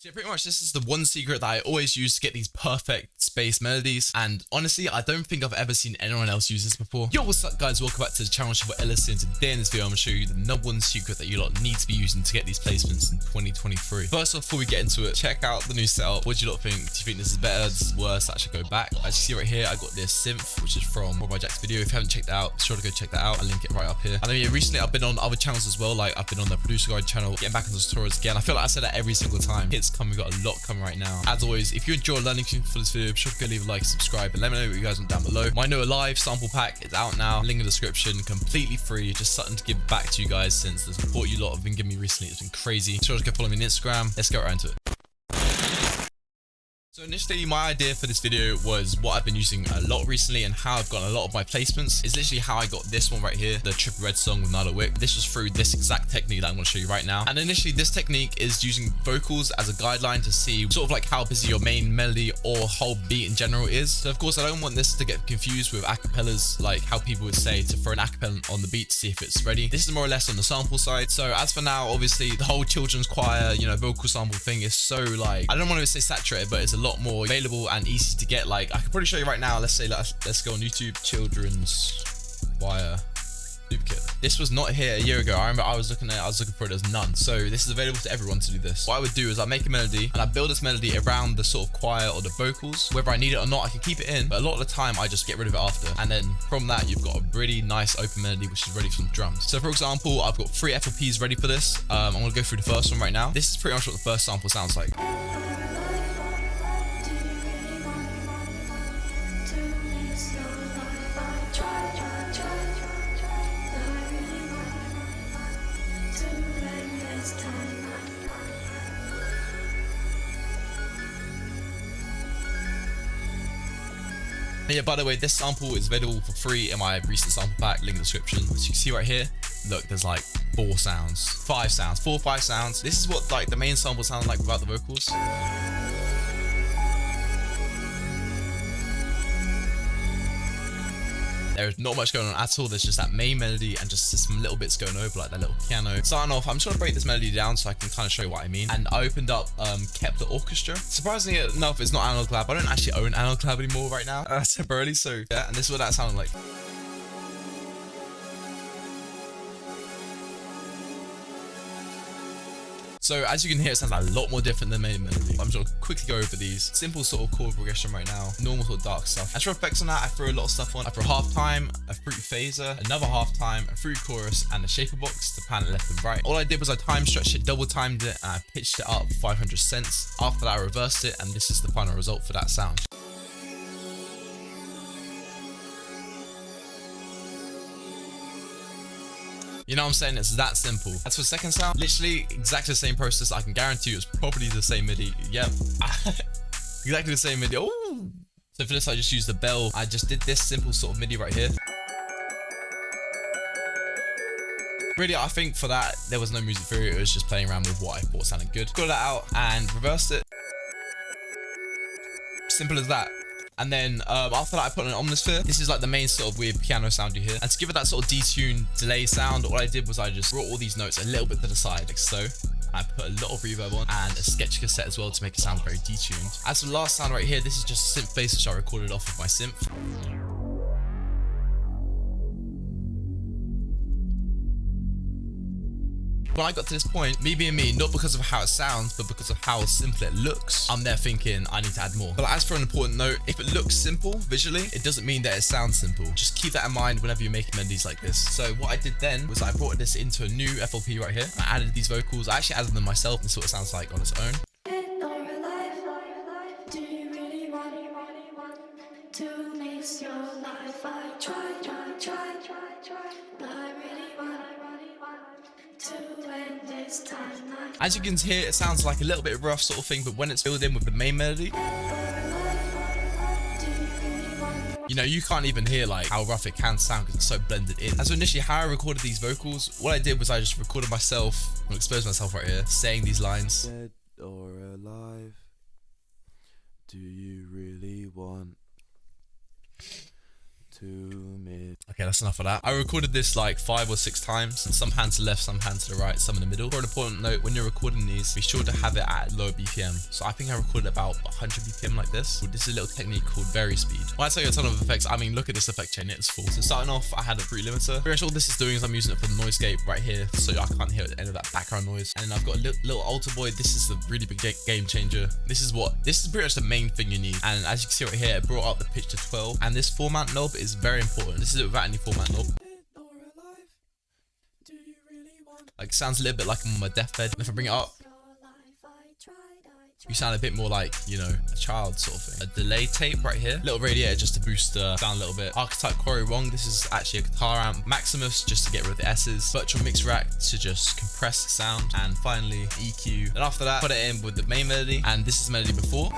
So yeah, pretty much this is the one secret that I always use to get these perfect space melodies, and honestly I don't think I've ever seen anyone else use this before. Yo, what's up guys, welcome back to the channel. I'm Ellis, and today in this video I'm going to show you the #1 secret that you lot need to be using to get these placements in 2023. First off, before we get into it, check out the new setup. What do you lot think? Do you think this is better, this is worse? I should go back. As you see right here, I got this synth which is from Rob Jack's video. If you haven't checked it out, be sure to go check that out. I'll link it right up here. And then yeah, recently I've been on other channels as well, like I've been on the producer guide channel, getting back into tutorials again. I feel like I said that every single time. It's coming, we got a lot coming right now. As always, if you enjoy learning for this video, be sure to go leave a like, subscribe, and let me know what you guys want down below. My Noah Live sample pack is out now, link in the description, completely free, just something to give back to you guys since the support you lot have been giving me recently has been crazy. Be sure to go follow me on Instagram. Let's get right into it. So initially my idea for this video was what I've been using a lot recently and how I've gotten a lot of my placements is literally how I got this one right here, the Trippy Red song with Nardo Wick. This was through this exact technique that I'm going to show you right now. And initially this technique is using vocals as a guideline to see sort of like how busy your main melody or whole beat in general is. So of course I don't want this to get confused with acapellas, like how people would say to throw an acapella on the beat to see if it's ready. This is more or less on the sample side. So as for now, obviously the whole children's choir, you know, vocal sample thing is so like, I don't want to say saturated, but it's a lot more available and easy to get. Like I can probably show you right now. Let's say let's go on YouTube, children's choir duplicate. This was not here a year ago. I remember I was looking for it, there's none. So this is available to everyone to do this. What I would do is I make a melody and I build this melody around the sort of choir or the vocals. Whether I need it or not, I can keep it in, but a lot of the time I just get rid of it after. And then from that, you've got a really nice open melody which is ready for some drums. So for example, I've got 3 FLPs ready for this. I'm gonna go through the first one right now. This is pretty much what the first sample sounds like. And yeah, by the way, this sample is available for free in my recent sample pack, link in the description. As you can see right here, look, there's like 4 sounds, 5 sounds, 4 or 5 sounds. This is what like the main sample sounds like without the vocals. There's not much going on at all. There's just that main melody and just some little bits going over, like that little piano. Starting off, I'm just gonna break this melody down so I can kind of show you what I mean. And I opened up Kept the Orchestra. Surprisingly enough, it's not Analog Lab. I don't actually own Analog Lab anymore right now, temporarily. So yeah, and this is what that sounded like. So as you can hear, it sounds a lot more different than the main melody. I'm just gonna quickly go over these. Simple sort of chord progression right now. Normal sort of dark stuff. As for effects on that, I threw a lot of stuff on. I threw a half time, a fruit phaser, another half time, a fruit chorus, and a shaper box to pan it left and right. All I did was I time stretched it, double timed it, and I pitched it up 500 cents. After that, I reversed it, and this is the final result for that sound. You know what I'm saying? It's that simple. As for the second sound, literally exactly the same process. I can guarantee you it's probably the same MIDI. Yep. Exactly the same MIDI. Oh! So for this, I just used the bell. I just did this simple sort of MIDI right here. Really, I think for that, there was no music theory. It was just playing around with what I thought sounded good. Got that out and reversed it. Simple as that. And then after that, I put an omnisphere. This is like the main sort of weird piano sound you hear. And to give it that sort of detuned delay sound, all I did was I just brought all these notes a little bit to the side, like so. I put a lot of reverb on and a sketch cassette as well to make it sound very detuned. As for the last sound right here, this is just a synth bass which I recorded off of my synth. When I got to this point, me being me, not because of how it sounds, but because of how simple it looks, I'm there thinking I need to add more. But as for an important note, if it looks simple visually, it doesn't mean that it sounds simple. Just keep that in mind whenever you're making melodies like this. So what I did then was I brought this into a new FLP right here. I added these vocals. I actually added them myself. This is what it sounds like on its own. As you can hear, it sounds like a little bit rough sort of thing, but when it's filled in with the main melody, you know, you can't even hear like how rough it can sound because it's so blended in. As for initially how I recorded these vocals, what I did was I just recorded myself, I'll expose myself right here, saying these lines. Dead or alive, do you really want to admit? Okay, that's enough of that. I recorded this like 5 or 6 times, some hand to the left, some hand to the right, some in the middle. For an important note, when you're recording these, be sure to have it at low BPM. So I think I recorded about 100 BPM like this. This is a little technique called vary speed. When I say a ton of effects, I mean look at this effect chain, it's full. So starting off, I had a brute limiter. Pretty much all this is doing is I'm using it for the noise gate right here, so I can't hear any of that background noise. And then I've got a little alter void. This is the really big game changer. This is pretty much the main thing you need. And as you can see right here, it brought up the pitch to 12. And this format knob is very important. This is it without any format knob. Like sounds a little bit like I'm on my deathbed. And if I bring it up, you sound a bit more like, you know, a child sort of thing. A delay tape right here. Little radiator just to boost the sound a little bit. Archetype Quarry Wrong. This is actually a guitar amp. Maximus just to get rid of the S's. Virtual Mix Rack to just compress the sound. And finally EQ. And after that, put it in with the main melody. And this is the melody before.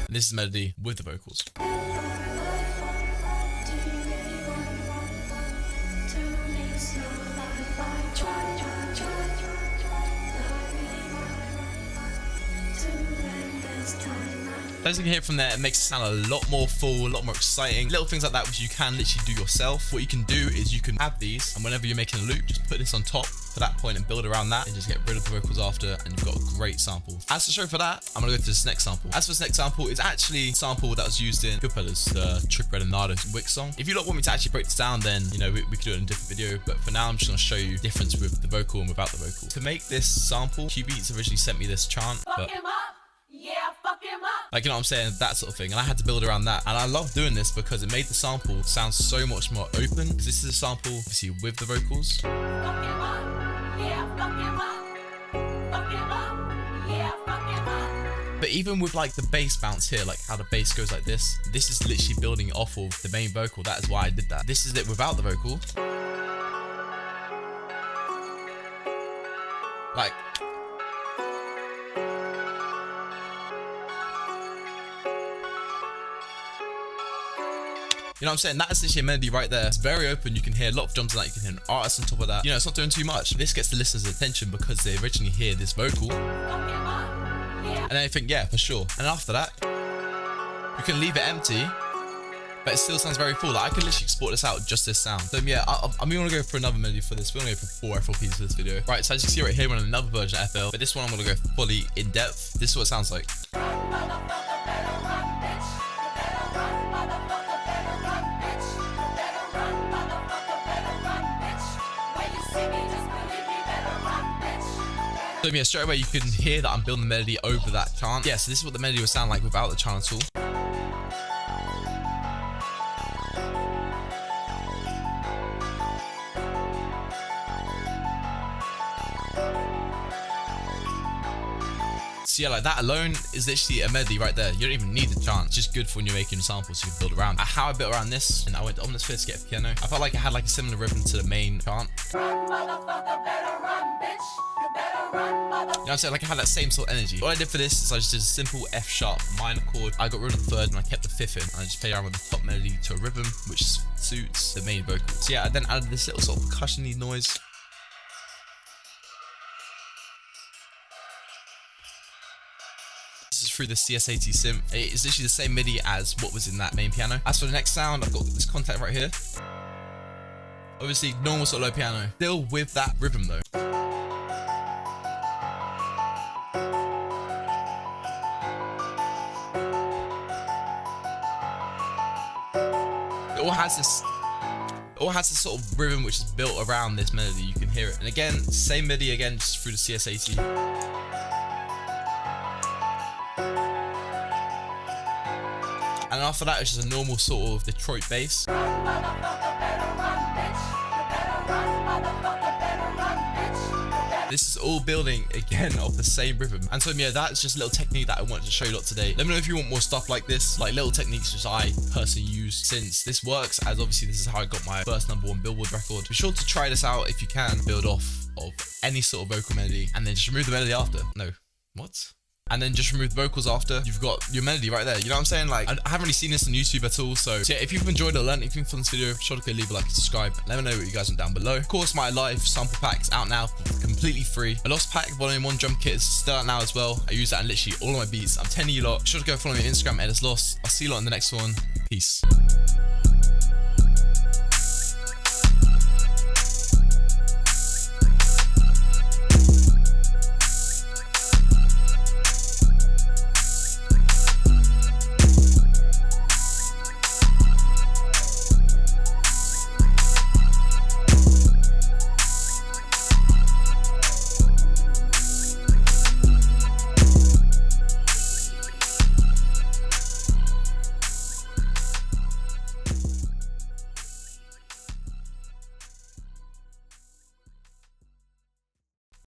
And this is the melody with the vocals. As you can hear from there, it makes it sound a lot more full, a lot more exciting. Little things like that which you can literally do yourself. What you can do is you can have these, and whenever you're making a loop, just put this on top for that point and build around that, and just get rid of the vocals after, and you've got a great sample. As to show for that, I'm gonna go to this next sample. As for this next sample, it's actually a sample that was used in Goodfellas, the Trippie Redd and Nardo Wick song. If you don't want me to actually break this down, then you know we could do it in a different video. But for now, I'm just gonna show you the difference with the vocal and without the vocal. To make this sample, Q-Beats originally sent me this chant. Fuck him up. Yeah, fuck him up. Like, you know what I'm saying? That sort of thing. And I had to build around that. And I love doing this because it made the sample sound so much more open. Because this is a sample, obviously, with the vocals. Fuck him up. Yeah, fuck him up. Fuck him up. Yeah, fuck him up. But even with like the bass bounce here, like how the bass goes like this is literally building off of the main vocal. That is why I did that. This is it without the vocal. Like, you know what I'm saying? That's literally a melody right there. It's very open. You can hear a lot of drums on that. You can hear an artist on top of that. You know, it's not doing too much. This gets the listeners' attention because they originally hear this vocal. And then they think, yeah, for sure. And after that, you can leave it empty, but it still sounds very full. Like, I can literally export this out, just this sound. So yeah, I'm gonna go for another melody for this. We're gonna go for 4 FLPs for this video. Right, so as you can see right here, we're on another version of FL, but this one I'm gonna go fully in depth. This is what it sounds like. So yeah, straight away you can hear that I'm building the melody over that chant. Yeah, so this is what the melody would sound like without the chant at all. So yeah, like that alone is literally a melody right there. You don't even need the chant. It's just good for when you're making samples so you can build around. How I built around this, and I went to Omnisphere to get a piano. I felt like it had like a similar rhythm to the main chant. Run, motherfucker, better run, bitch. You better run, motherfucker. You know what I'm saying? Like I had that same sort of energy. What I did for this is I just did a simple F sharp minor chord. I got rid of the third and I kept the fifth in. And I just played around with the top melody to a rhythm which suits the main vocal. So yeah, I then added this little sort of percussion-y noise. This is through the CS80 synth. It's literally the same MIDI as what was in that main piano. As for the next sound, I've got this contact right here. Obviously, normal sort of low piano. Still with that rhythm though. It all has this sort of rhythm which is built around this melody. You can hear it. And again, same MIDI again, just through the CS80. And after that, it's just a normal sort of Detroit bass. This is all building again off the same rhythm. And so yeah, that's just a little technique that I wanted to show you lot today. Let me know if you want more stuff like this, like little techniques just I personally use since this works, as obviously this is how I got my first #1 Billboard record. Be sure to try this out if you can. Build off of any sort of vocal melody and then just remove the melody after. No, what? And then just remove the vocals after. You've got your melody right there. You know what I'm saying? Like, I haven't really seen this on YouTube at all. So yeah, if you've enjoyed or learned anything from this video, be sure to leave a like and subscribe. Let me know what you guys want down below. Of course, my live sample pack's out now for complete completely free. A Lost Pack Volume 1 drum kit is still out now as well. I use that in literally all of my beats. I'm telling you lot, be sure to go follow me on Instagram, Ellis Lost. I'll see you lot in the next one. Peace.